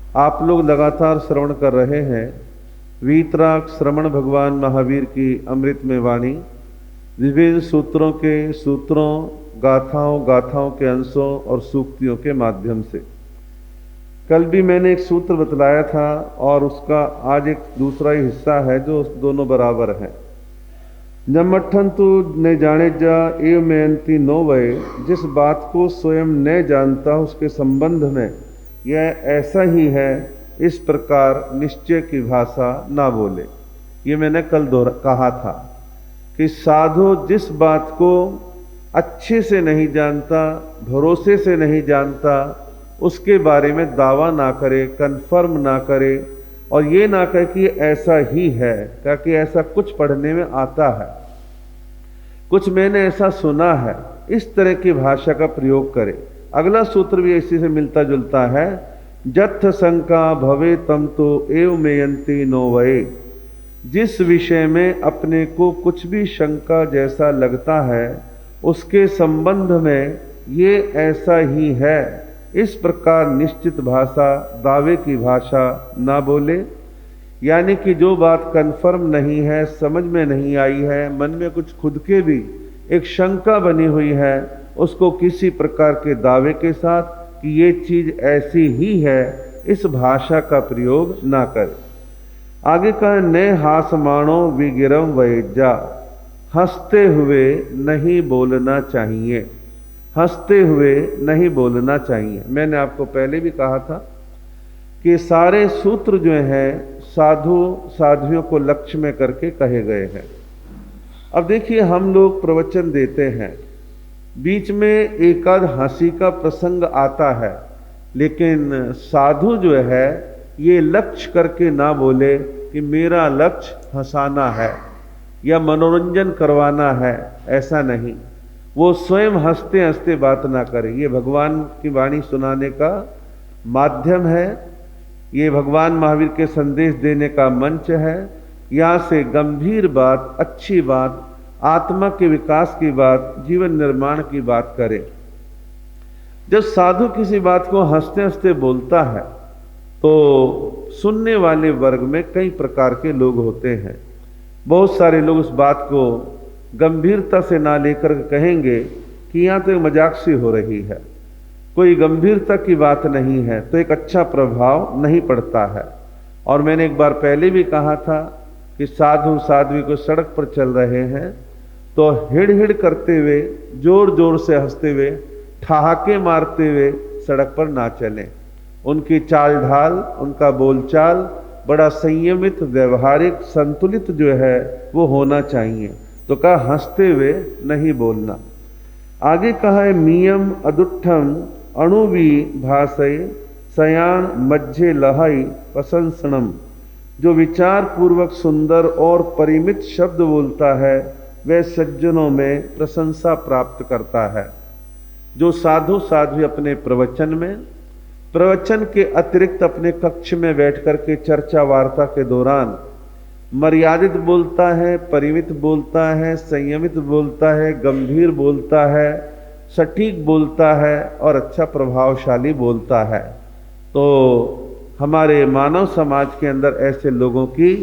आप लोग लगातार श्रवण कर रहे हैं वीतराग श्रवण भगवान महावीर की अमृतमय वाणी, विभिन्न सूत्रों के सूत्रों, गाथाओं के अंशों और सूक्तियों के माध्यम से। कल भी मैंने एक सूत्र बतलाया था और उसका आज एक दूसरा ही हिस्सा है जो दोनों बराबर हैं। जमठन तू न जाने जा एव मेयंती नो वय, जिस बात को स्वयं न जानता उसके संबंध में यह ऐसा ही है, इस प्रकार निश्चय की भाषा ना बोले। ये मैंने कल कहा था कि साधु जिस बात को अच्छे से नहीं जानता, भरोसे से नहीं जानता, उसके बारे में दावा ना करे, कन्फर्म ना करे और ये ना कहे कि ऐसा ही है, क्योंकि ऐसा कुछ पढ़ने में आता है, कुछ मैंने ऐसा सुना है, इस तरह की भाषा का प्रयोग करे। अगला सूत्र भी इसी से मिलता जुलता है। जत्थ शंका भवे तम तो एव मेयंती नो वये, जिस विषय में अपने को कुछ भी शंका जैसा लगता है उसके संबंध में ये ऐसा ही है, इस प्रकार निश्चित भाषा, दावे की भाषा ना बोले। यानी कि जो बात कन्फर्म नहीं है, समझ में नहीं आई है, मन में कुछ खुद के भी एक शंका बनी हुई है, उसको किसी प्रकार के दावे के साथ कि ये चीज ऐसी ही है, इस भाषा का प्रयोग ना करे। आगे कहा न हासमाणो विगिरम वैजा, हंसते हुए नहीं बोलना चाहिए, हंसते हुए नहीं बोलना चाहिए। मैंने आपको पहले भी कहा था कि सारे सूत्र जो हैं साधु साध्वियों को लक्ष्य में करके कहे गए हैं। अब देखिए, हम लोग प्रवचन देते हैं, बीच में एकाध हंसी का प्रसंग आता है, लेकिन साधु जो है ये लक्ष्य करके ना बोले कि मेरा लक्ष्य हंसाना है या मनोरंजन करवाना है, ऐसा नहीं। वो स्वयं हंसते हंसते बात ना करे। ये भगवान की वाणी सुनाने का माध्यम है, ये भगवान महावीर के संदेश देने का मंच है। यहाँ से गंभीर बात, अच्छी बात, आत्मा के विकास की बात, जीवन निर्माण की बात करे। जब साधु किसी बात को हंसते हंसते बोलता है तो सुनने वाले वर्ग में कई प्रकार के लोग होते हैं। बहुत सारे लोग उस बात को गंभीरता से ना लेकर कहेंगे कि यहाँ तो एक मजाक सी हो रही है, कोई गंभीरता की बात नहीं है, तो एक अच्छा प्रभाव नहीं पड़ता है। और मैंने एक बार पहले भी कहा था कि साधु साध्वी को सड़क पर चल रहे हैं तो हिड़ हिड़ करते हुए, जोर जोर से हंसते हुए, ठहाके मारते हुए सड़क पर ना चलें। उनकी चाल ढाल, उनका बोलचाल बड़ा संयमित, व्यवहारिक, संतुलित जो है वो होना चाहिए। तो कहा हंसते हुए नहीं बोलना। आगे कहा है मियम अदुट्ठम अणुवी भाषय सयान मज्जे लहाई प्रशंसनम, जो विचार पूर्वक सुंदर और परिमित शब्द बोलता है वह सज्जनों में प्रशंसा प्राप्त करता है। जो साधु साध्वी अपने प्रवचन के अतिरिक्त अपने कक्ष में बैठ कर के चर्चा वार्ता के दौरान मर्यादित बोलता है, परिमित बोलता है, संयमित बोलता है, गंभीर बोलता है, सटीक बोलता है और अच्छा प्रभावशाली बोलता है, तो हमारे मानव समाज के अंदर ऐसे लोगों की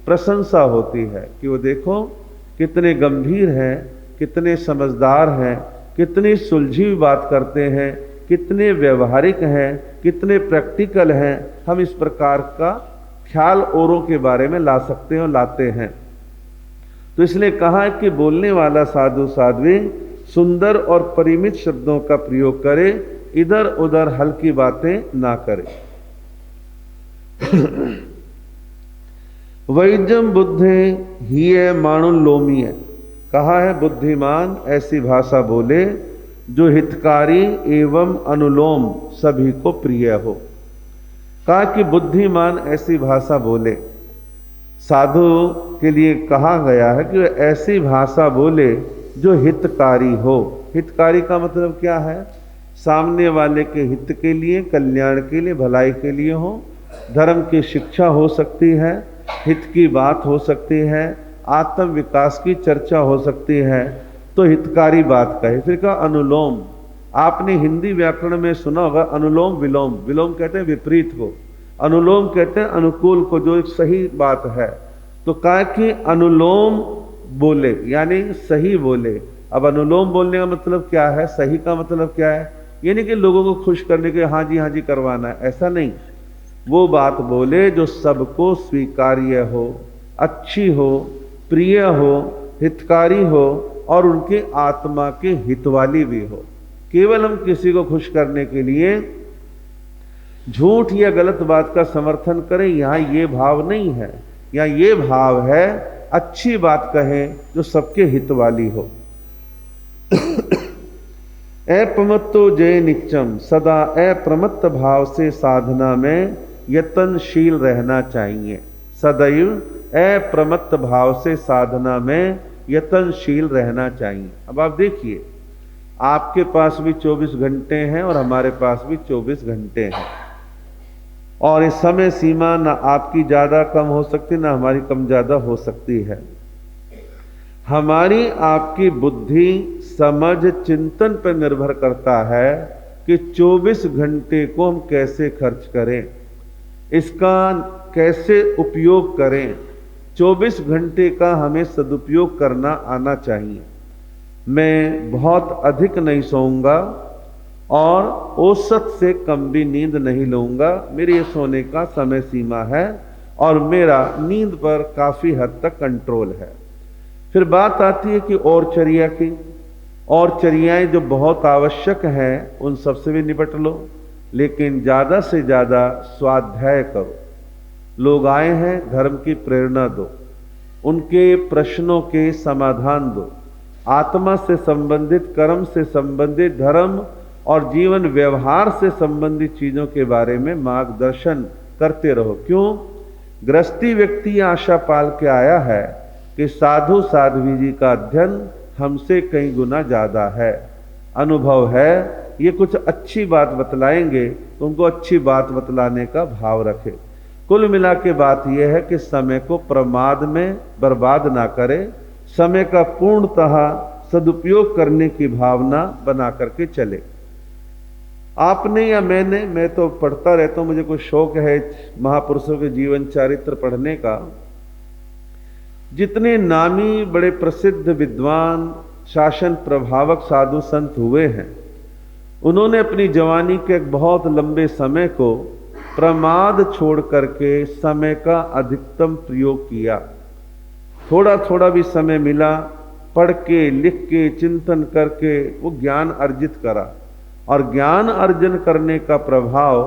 प्रशंसा होती है कि वो देखो कितने गंभीर हैं, कितने समझदार हैं, कितनी सुलझी हुई बात करते हैं, कितने व्यवहारिक हैं, कितने प्रैक्टिकल हैं। हम इस प्रकार का ख्याल औरों के बारे में ला सकते हैं और लाते हैं। तो इसलिए कहा है कि बोलने वाला साधु साध्वी सुंदर और परिमित शब्दों का प्रयोग करे, इधर उधर हल्की बातें ना करे। वैजम बुद्धे ही मानुलोमी है, कहा है बुद्धिमान ऐसी भाषा बोले जो हितकारी एवं अनुलोम सभी को प्रिय हो। कहा कि बुद्धिमान ऐसी भाषा बोले, साधु के लिए कहा गया है कि ऐसी भाषा बोले जो हितकारी हो। हितकारी का मतलब क्या है? सामने वाले के हित के लिए, कल्याण के लिए, भलाई के लिए हो। धर्म की शिक्षा हो सकती है, हित की बात हो सकती है, आत्म विकास की चर्चा हो सकती है, तो हितकारी बात कहे। फिर कहा अनुलोम। आपने हिंदी व्याकरण में सुना होगा अनुलोम विलोम। विलोम कहते हैं विपरीत को, अनुलोम कहते हैं अनुकूल को, जो एक सही बात है। तो कहा कि अनुलोम बोले यानी सही बोले। अब अनुलोम बोलने का मतलब क्या है, सही का मतलब क्या है? ये नहीं कि लोगों को खुश करने के हाँ जी करवाना है, ऐसा नहीं। वो बात बोले जो सबको स्वीकार्य हो, अच्छी हो, प्रिय हो, हितकारी हो और उनके आत्मा के हित वाली भी हो। केवल हम किसी को खुश करने के लिए झूठ या गलत बात का समर्थन करें, यहां ये भाव नहीं है। यहां ये भाव है अच्छी बात कहें जो सबके हित वाली हो। अप्रमत्तो जय नित्यम, सदा अप्रमत्त भाव से साधना में यत्नशील रहना चाहिए। सदैव अप्रमत्त भाव से साधना में यत्नशील रहना चाहिए। अब आप देखिए, आपके पास भी 24 घंटे हैं और हमारे पास भी 24 घंटे हैं, और इस समय सीमा ना आपकी ज्यादा कम हो सकती, ना हमारी कम ज्यादा हो सकती है। हमारी आपकी बुद्धि, समझ, चिंतन पर निर्भर करता है कि 24 घंटे को हम कैसे खर्च करें, इसका कैसे उपयोग करें। 24 घंटे का हमें सदुपयोग करना आना चाहिए। मैं बहुत अधिक नहीं सोऊंगा और औसत से कम भी नींद नहीं लूंगा। मेरे सोने का समय सीमा है और मेरा नींद पर काफी हद तक कंट्रोल है। फिर बात आती है कि और चर्या की, और चर्याएं जो बहुत आवश्यक हैं उन सबसे भी निपट लो, लेकिन ज्यादा से ज्यादा स्वाध्याय करो। लोग आए हैं, धर्म की प्रेरणा दो, उनके प्रश्नों के समाधान दो, आत्मा से संबंधित, कर्म से संबंधित, धर्म और जीवन व्यवहार से संबंधित चीजों के बारे में मार्गदर्शन करते रहो। क्यों? गृहस्थी व्यक्ति आशा पाल के आया है कि साधु साध्वी जी का अध्ययन हमसे कई गुना ज्यादा है, अनुभव है, ये कुछ अच्छी बात बतलाएंगे तो उनको अच्छी बात बतलाने का भाव रखे। कुल मिला के बात यह है कि समय को प्रमाद में बर्बाद ना करें, समय का पूर्णतः सदुपयोग करने की भावना बना करके चले। आपने या मैंने, मैं तो पढ़ता रहता हूं, मुझे कुछ शौक है महापुरुषों के जीवन चरित्र पढ़ने का। जितने नामी बड़े प्रसिद्ध विद्वान, शासन प्रभावक साधु संत हुए हैं, उन्होंने अपनी जवानी के एक बहुत लंबे समय को प्रमाद छोड़ करके समय का अधिकतम प्रयोग किया। थोड़ा थोड़ा भी समय मिला, पढ़ के, लिख के, चिंतन करके वो ज्ञान अर्जित करा। और ज्ञान अर्जन करने का प्रभाव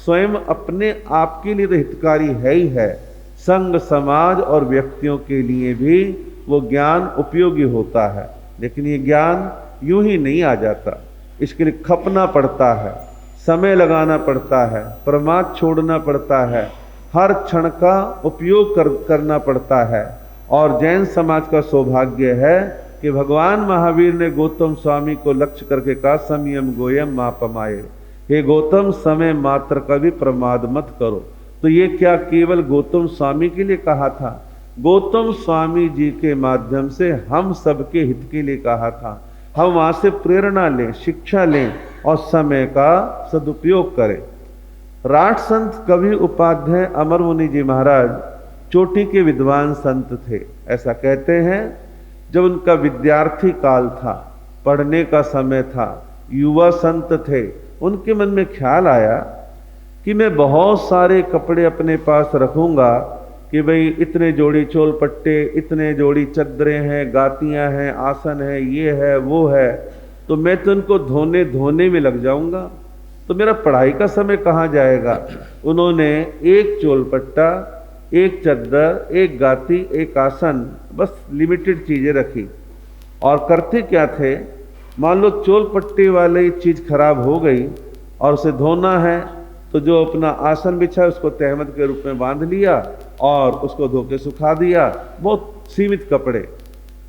स्वयं अपने आप के लिए हितकारी है ही है, संघ, समाज और व्यक्तियों के लिए भी वो ज्ञान उपयोगी होता है। लेकिन ये ज्ञान यूं ही नहीं आ जाता, इसके लिए खपना पड़ता है, समय लगाना पड़ता है, प्रमाद छोड़ना पड़ता है, हर क्षण का उपयोग करना पड़ता है। और जैन समाज का सौभाग्य है कि भगवान महावीर ने गौतम स्वामी को लक्ष्य करके कहा, संयम गोयम मापमाये, हे गौतम समय मात्र का भी प्रमाद मत करो। तो ये क्या केवल गौतम स्वामी के लिए कहा था? गौतम स्वामी जी के माध्यम से हम सबके हित के लिए कहा था। हम वहां से प्रेरणा लें, शिक्षा लें और समय का सदुपयोग करें। राठ संत कवि उपाध्याय अमर मुनि जी महाराज चोटी के विद्वान संत थे। ऐसा कहते हैं, जब उनका विद्यार्थी काल था, पढ़ने का समय था, युवा संत थे, उनके मन में ख्याल आया कि मैं बहुत सारे कपड़े अपने पास रखूंगा कि भाई इतने जोड़ी चोल पट्टे, इतने जोड़ी चद्दरें हैं, गातियां हैं, आसन है, ये है, वो है, तो मैं तो उनको धोने में लग जाऊंगा, तो मेरा पढ़ाई का समय कहाँ जाएगा। उन्होंने एक चोल पट्टा, एक चद्दर, एक गाती, एक आसन, बस लिमिटेड चीजें रखी। और करते क्या थे, मान लो चोल पट्टी वाली चीज खराब हो गई और उसे धोना है, तो जो अपना आसन बिछा उसको तहमद के रूप में बांध लिया और उसको धो के सुखा दिया। बहुत सीमित कपड़े।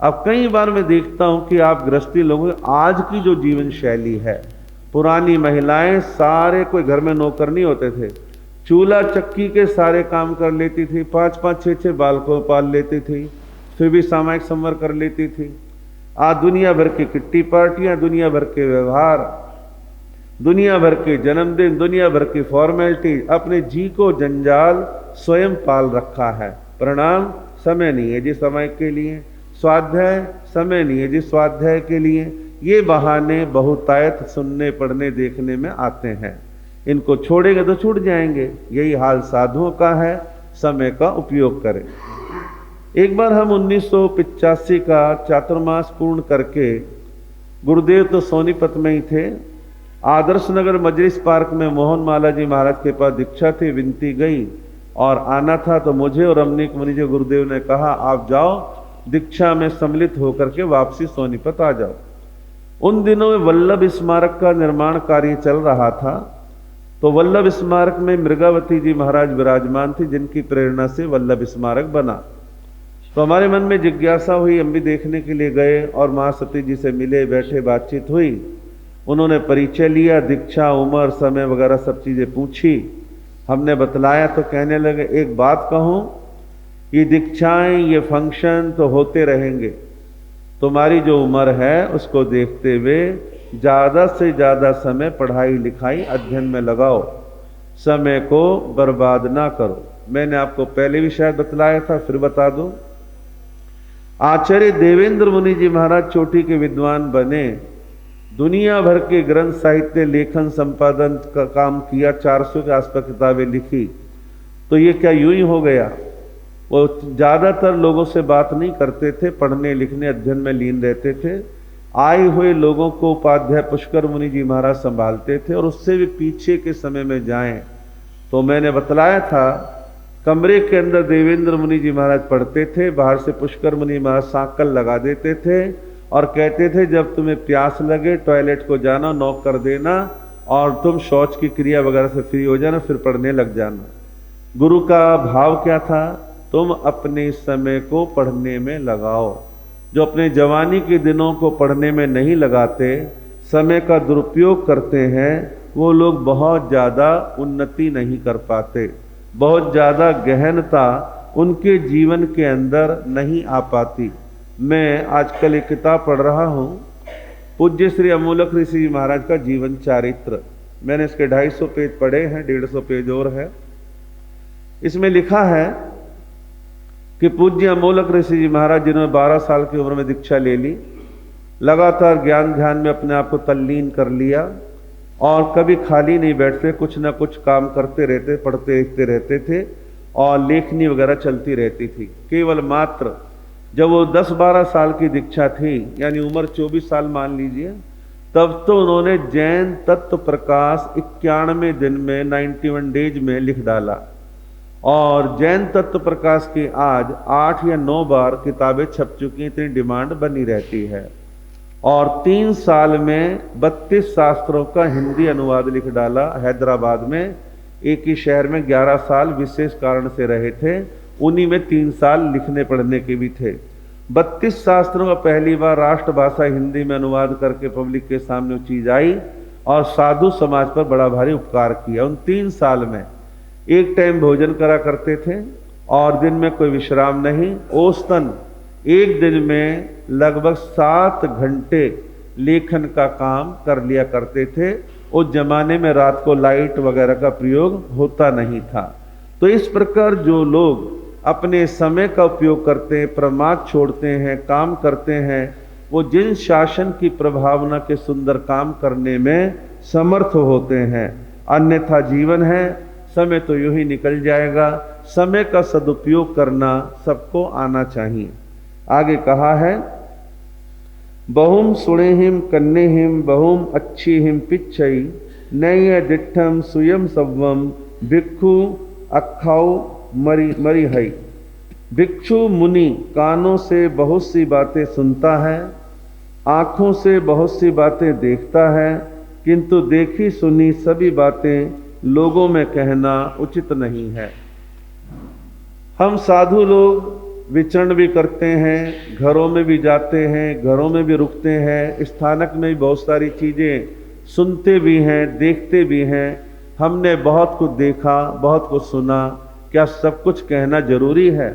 अब कई बार मैं देखता हूं कि आप गृहस्थी लोगों की आज की जो जीवन शैली है, पुरानी महिलाएं सारे, कोई घर में नौकर नहीं होते थे, चूल्हा चक्की के सारे काम कर लेती थी, 5-5, 6-6 बालकों पाल लेती थी, फिर भी सामाजिक संवर कर लेती थी। आज दुनिया भर की किट्टी पार्टियां, दुनिया भर के व्यवहार, दुनिया भर के जन्मदिन, दुनिया भर की फॉर्मेलिटी, अपने जी को जंजाल स्वयं पाल रखा है। प्रणाम समय नहीं है जी समय के लिए, स्वाध्याय समय नहीं है जी स्वाध्याय के लिए। ये बहाने बहुतायत सुनने पढ़ने देखने में आते हैं, इनको छोड़ेंगे तो छूट जाएंगे। यही हाल साधुओं का है, समय का उपयोग करें। एक बार हम 1985 का चातुर्मास पूर्ण करके, गुरुदेव तो सोनीपत में ही थे, आदर्श नगर मजलिस पार्क में मोहन माला जी महाराज के पास दीक्षा थी, विनती गई और आना था। तो मुझे और रमनीक मुनि जी गुरुदेव ने कहा आप जाओ, दीक्षा में सम्मिलित होकर के वापसी सोनीपत आ जाओ। उन दिनों में वल्लभ स्मारक का निर्माण कार्य चल रहा था, तो वल्लभ स्मारक में मृगावती जी महाराज विराजमान थी, जिनकी प्रेरणा से वल्लभ स्मारक बना। तो हमारे मन में जिज्ञासा हुई, हम भी देखने के लिए गए और महासती जी से मिले, बैठे, बातचीत हुई। उन्होंने परिचय लिया, दीक्षा, उम्र, समय वगैरह सब चीजें पूछी, हमने बतलाया। तो कहने लगे एक बात कहूं, ये दीक्षाएं, ये फंक्शन तो होते रहेंगे, तुम्हारी जो उम्र है उसको देखते हुए ज्यादा से ज्यादा समय पढ़ाई लिखाई अध्ययन में लगाओ, समय को बर्बाद ना करो। मैंने आपको पहले भी शायद बतलाया था, फिर बता दूं। आचार्य देवेंद्र मुनि जी महाराज चोटी के विद्वान बने, दुनिया भर के ग्रंथ साहित्य लेखन संपादन का काम किया, 400 के आसपास किताबें लिखी। तो ये क्या यूं ही हो गया? वो ज्यादातर लोगों से बात नहीं करते थे, पढ़ने लिखने अध्ययन में लीन रहते थे। आए हुए लोगों को उपाध्याय पुष्कर मुनि जी महाराज संभालते थे, और उससे भी पीछे के समय में जाएं तो मैंने बतलाया था, कमरे के अंदर देवेंद्र मुनि जी महाराज पढ़ते थे, बाहर से पुष्कर मुनि महाराज सांकल लगा देते थे और कहते थे जब तुम्हें प्यास लगे टॉयलेट को जाना, नॉक कर देना और तुम शौच की क्रिया वगैरह से फ्री हो जाना, फिर पढ़ने लग जाना। गुरु का भाव क्या था? तुम अपने समय को पढ़ने में लगाओ। जो अपने जवानी के दिनों को पढ़ने में नहीं लगाते, समय का दुरुपयोग करते हैं, वो लोग बहुत ज़्यादा उन्नति नहीं कर पाते, बहुत ज़्यादा गहनता उनके जीवन के अंदर नहीं आ पाती। मैं आजकल एक किताब पढ़ रहा हूँ, पूज्य श्री अमोलक ऋषि जी महाराज का जीवन चारित्र। मैंने इसके 250 पेज पढ़े हैं, 150 पेज और है। इसमें लिखा है कि पूज्य अमोलक ऋषि जी महाराज, जिन्होंने 12 साल की उम्र में दीक्षा ले ली, लगातार ज्ञान ध्यान में अपने आप को तल्लीन कर लिया और कभी खाली नहीं बैठते, कुछ ना कुछ काम करते रहते, पढ़ते लिखते रहते थे और लेखनी वगैरह चलती रहती थी। केवल मात्र जब वो 10-12 साल की दीक्षा थी, यानी उम्र 24 साल मान लीजिए, तब तो उन्होंने जैन तत्व प्रकाश 91 दिन में 91 डेज में लिख डाला। और जैन तत्व प्रकाश की आज 8 या 9 बार किताबें छप चुकी, इतनी डिमांड बनी रहती है। और 3 साल में 32 शास्त्रों का हिंदी अनुवाद लिख डाला। हैदराबाद में एक ही शहर में 11 साल विशेष कारण से रहे थे, उन्हीं में 3 साल लिखने पढ़ने के भी थे। 32 शास्त्रों का पहली बार राष्ट्रभाषा हिंदी में अनुवाद करके पब्लिक के सामने वो चीज आई और साधु समाज पर बड़ा भारी उपकार किया। उन 3 साल में एक टाइम भोजन करा करते थे और दिन में कोई विश्राम नहीं। औसतन एक दिन में लगभग 7 घंटे लेखन का काम कर लिया करते थे। उस जमाने में रात को लाइट वगैरह का प्रयोग होता नहीं था। तो इस प्रकार जो लोग अपने समय का उपयोग करते हैं, प्रमाद छोड़ते हैं, काम करते हैं, वो जिन शासन की प्रभावना के सुंदर काम करने में समर्थ होते हैं। अन्यथा जीवन है, समय तो यूं ही निकल जाएगा। समय का सदुपयोग करना सबको आना चाहिए। आगे कहा है, बहुम सुणेहिम कन्नेहिम बहुम अच्छीहिम पिच्छई नय दिठम सुयम सव्वम भिक्षु अखाऊ मरी हई। भिक्षु मुनि कानों से बहुत सी बातें सुनता है, आंखों से बहुत सी बातें देखता है, किंतु देखी सुनी सभी बातें लोगों में कहना उचित नहीं है। हम साधु लोग विचरण भी करते हैं, घरों में भी जाते हैं, घरों में भी रुकते हैं, स्थानक में भी बहुत सारी चीज़ें सुनते भी हैं, देखते भी हैं। हमने बहुत कुछ देखा, बहुत कुछ सुना, क्या सब कुछ कहना जरूरी है?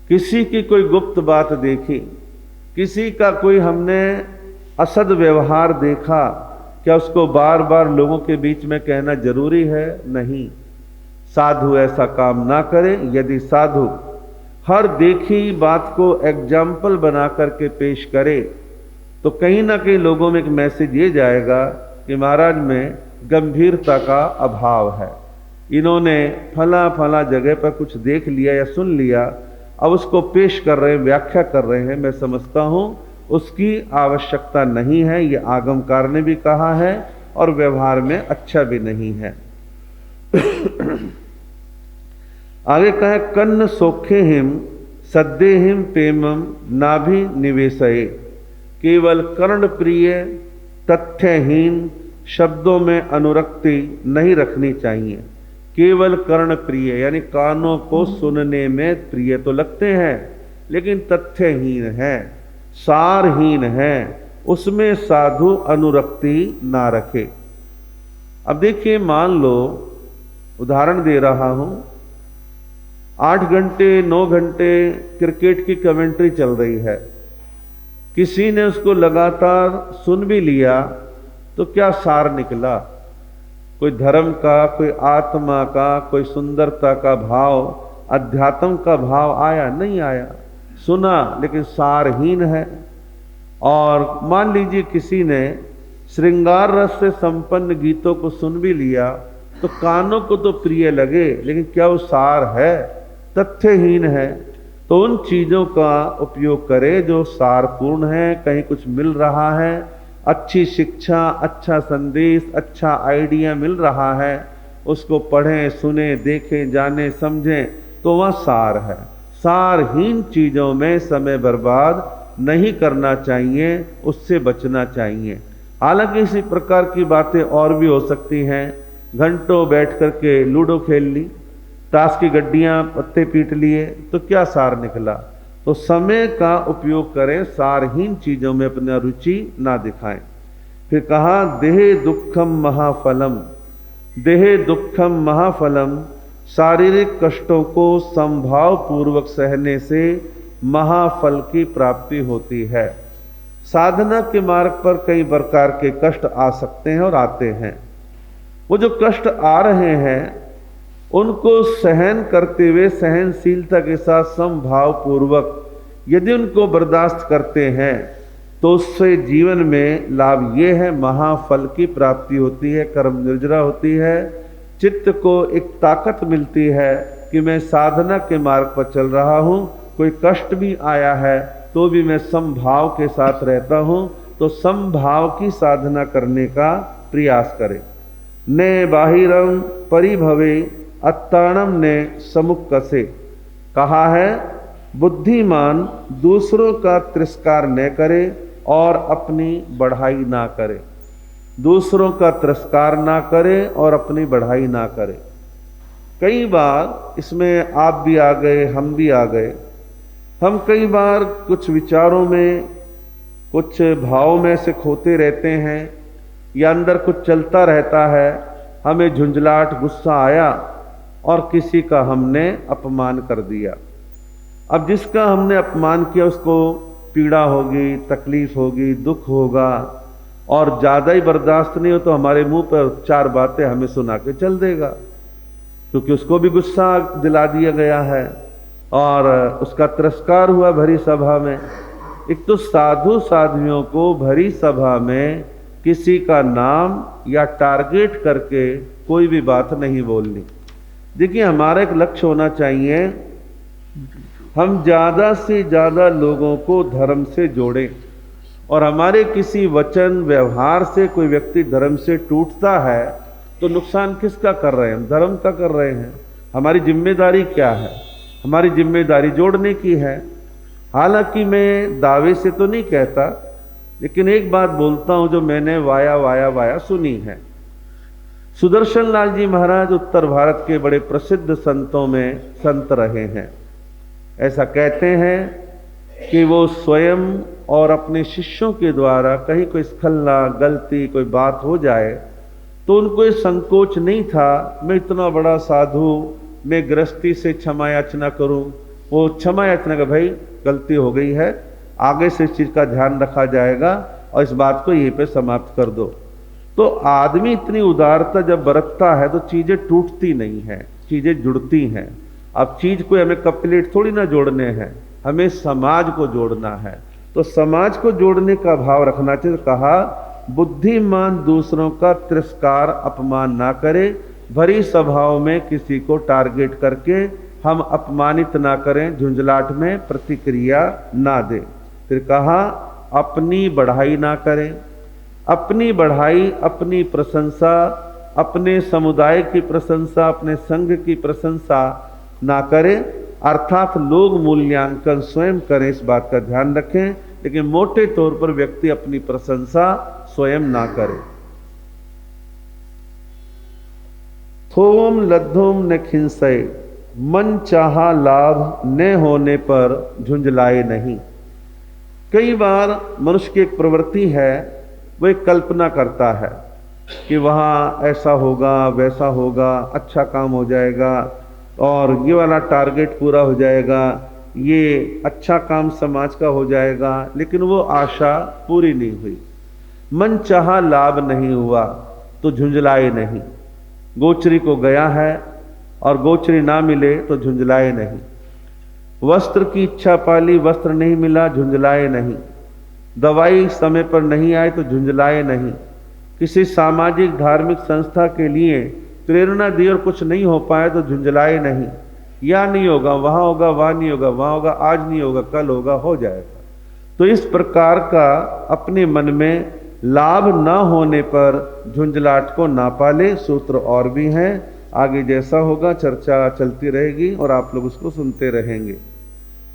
किसी की कोई गुप्त बात देखी, किसी का कोई हमने असद व्यवहार देखा, क्या उसको बार बार लोगों के बीच में कहना जरूरी है? नहीं, साधु ऐसा काम ना करे। यदि साधु हर देखी बात को एग्जाम्पल बना करके पेश करे तो कहीं ना कहीं लोगों में एक मैसेज ये जाएगा कि महाराज में गंभीरता का अभाव है। इन्होंने फला फला जगह पर कुछ देख लिया या सुन लिया, अब उसको पेश कर रहे हैं, व्याख्या कर रहे हैं। मैं समझता हूँ उसकी आवश्यकता नहीं है, ये आगमकार ने भी कहा है और व्यवहार में अच्छा भी नहीं है। आगे कहे कन्न सोखे हिम सद्दे हिम प्रेमम नाभि निवेशये, केवल कर्ण प्रिय तथ्यहीन शब्दों में अनुरक्ति नहीं रखनी चाहिए। केवल कर्ण प्रिय यानी कानों को सुनने में प्रिय तो लगते हैं लेकिन तथ्यहीन है, सारहीन है, उसमें साधु अनुरक्ति ना रखे। अब देखिए, मान लो उदाहरण दे रहा हूं, 8 घंटे 9 घंटे क्रिकेट की कमेंट्री चल रही है, किसी ने उसको लगातार सुन भी लिया तो क्या सार निकला? कोई धर्म का, कोई आत्मा का, कोई सुंदरता का भाव, अध्यात्म का भाव आया? नहीं आया। सुना लेकिन सारहीन है। और मान लीजिए किसी ने श्रृंगार रस से संपन्न गीतों को सुन भी लिया तो कानों को तो प्रिय लगे लेकिन क्या वो सार है? तथ्यहीन है। तो उन चीजों का उपयोग करें जो सारपूर्ण है, कहीं कुछ मिल रहा है, अच्छी शिक्षा, अच्छा संदेश, अच्छा आइडिया मिल रहा है, उसको पढ़ें, सुने, देखें, जाने, समझें तो वह सार है। सारहीन चीजों में समय बर्बाद नहीं करना चाहिए, उससे बचना चाहिए। हालांकि इसी प्रकार की बातें और भी हो सकती हैं। घंटों बैठ करके लूडो खेल ली, ताश की गड्डियां पत्ते पीट लिए तो क्या सार निकला? तो समय का उपयोग करें, सारहीन चीजों में अपना रुचि ना दिखाएं। फिर कहा देहे दुखम महाफलम, देहे दुखम महाफलम, शारीरिक कष्टों को संभाव पूर्वक सहने से महाफल की प्राप्ति होती है। साधना के मार्ग पर कई प्रकार के कष्ट आ सकते हैं और आते हैं। वो जो कष्ट आ रहे हैं उनको सहन करते हुए, सहनशीलता के साथ समभाव पूर्वक यदि उनको बर्दाश्त करते हैं तो उससे जीवन में लाभ ये है, महाफल की प्राप्ति होती है, कर्म निर्जरा होती है, चित्त को एक ताकत मिलती है कि मैं साधना के मार्ग पर चल रहा हूँ, कोई कष्ट भी आया है तो भी मैं समभाव के साथ रहता हूँ। तो समभाव की साधना करने का प्रयास करें। ने बाहिरम परिभवे अत्ताणम ने समुख कसे, कहा है बुद्धिमान दूसरों का तिरस्कार न करे और अपनी बढ़ाई ना करे। दूसरों का तिरस्कार ना करे और अपनी बढ़ाई ना करे। कई बार इसमें आप भी आ गए, हम भी आ गए। हम कई बार कुछ विचारों में, कुछ भाव में से खोते रहते हैं या अंदर कुछ चलता रहता है, हमें झुंझलाहट, गुस्सा आया और किसी का हमने अपमान कर दिया। अब जिसका हमने अपमान किया उसको पीड़ा होगी, तकलीफ होगी, दुख होगा और ज़्यादा ही बर्दाश्त नहीं हो तो हमारे मुंह पर 4 बातें हमें सुना के चल देगा, क्योंकि उसको भी गुस्सा दिला दिया गया है और उसका तिरस्कार हुआ भरी सभा में। एक तो साधु साध्वियों को भरी सभा में किसी का नाम या टारगेट करके कोई भी बात नहीं बोलनी। देखिए, हमारा एक लक्ष्य होना चाहिए, हम ज़्यादा से ज़्यादा लोगों को धर्म से जोड़ें और हमारे किसी वचन व्यवहार से कोई व्यक्ति धर्म से टूटता है तो नुकसान किसका कर रहे हैं? हम धर्म का कर रहे हैं। हमारी जिम्मेदारी क्या है? हमारी जिम्मेदारी जोड़ने की है। हालांकि मैं दावे से तो नहीं कहता, लेकिन एक बात बोलता हूं जो मैंने वाया वाया वाया सुनी है। सुदर्शन लाल जी महाराज उत्तर भारत के बड़े प्रसिद्ध संतों में संत रहे हैं। ऐसा कहते हैं कि वो स्वयं और अपने शिष्यों के द्वारा कहीं कोई स्खलना, गलती, कोई बात हो जाए तो उनको ये संकोच नहीं था, मैं इतना बड़ा साधु, मैं गृहस्थी से क्षमा याचना करूं। वो क्षमा याचना का, भाई गलती हो गई है, आगे से इस चीज़ का ध्यान रखा जाएगा और इस बात को यहीं पे समाप्त कर दो। तो आदमी इतनी उदारता जब बरतता है तो चीजें टूटती नहीं है, चीजें जुड़ती हैं। अब चीज को हमें कप प्लेट थोड़ी ना जोड़ने हैं, हमें समाज को जोड़ना है। तो समाज को जोड़ने का भाव रखना चाहिए। कहा बुद्धिमान दूसरों का तिरस्कार अपमान ना करे, भरी सभाओं में किसी को टारगेट करके हम अपमानित ना करें, झुंझलाट में प्रतिक्रिया ना दें। फिर कहा अपनी बढ़ाई ना करें, अपनी बढ़ाई, अपनी प्रशंसा, अपने समुदाय की प्रशंसा, अपने संघ की प्रशंसा ना करें, अर्थात लोग मूल्यांकन स्वयं करें, इस बात का ध्यान रखें। लेकिन मोटे तौर पर व्यक्ति अपनी प्रशंसा स्वयं ना करे। थोम लद्धुम न खिंसय, मन चाहा लाभ न होने पर झुंझलाए नहीं। कई बार मनुष्य की एक प्रवृत्ति है, वो एक कल्पना करता है कि वहाँ ऐसा होगा, वैसा होगा, अच्छा काम हो जाएगा और ये वाला टारगेट पूरा हो जाएगा, ये अच्छा काम समाज का हो जाएगा, लेकिन वो आशा पूरी नहीं हुई। मन चाहा लाभ नहीं हुआ तो झुंझलाए नहीं। गोचरी को गया है और गोचरी ना मिले तो झुंझलाए नहीं। वस्त्र की इच्छा पाली, वस्त्र नहीं मिला, झुंझलाए नहीं। दवाई समय पर नहीं आई तो झुंझलाए नहीं। किसी सामाजिक धार्मिक संस्था के लिए प्रेरणा दी और कुछ नहीं हो पाया तो झुंझलाए नहीं। या नहीं होगा, वहां होगा, वहां नहीं होगा, वहां होगा, आज नहीं होगा, कल होगा, हो जाएगा। तो इस प्रकार का अपने मन में लाभ न होने पर झुंझलाट को ना पाले। सूत्र और भी हैं, आगे जैसा होगा चर्चा चलती रहेगी और आप लोग उसको सुनते रहेंगे।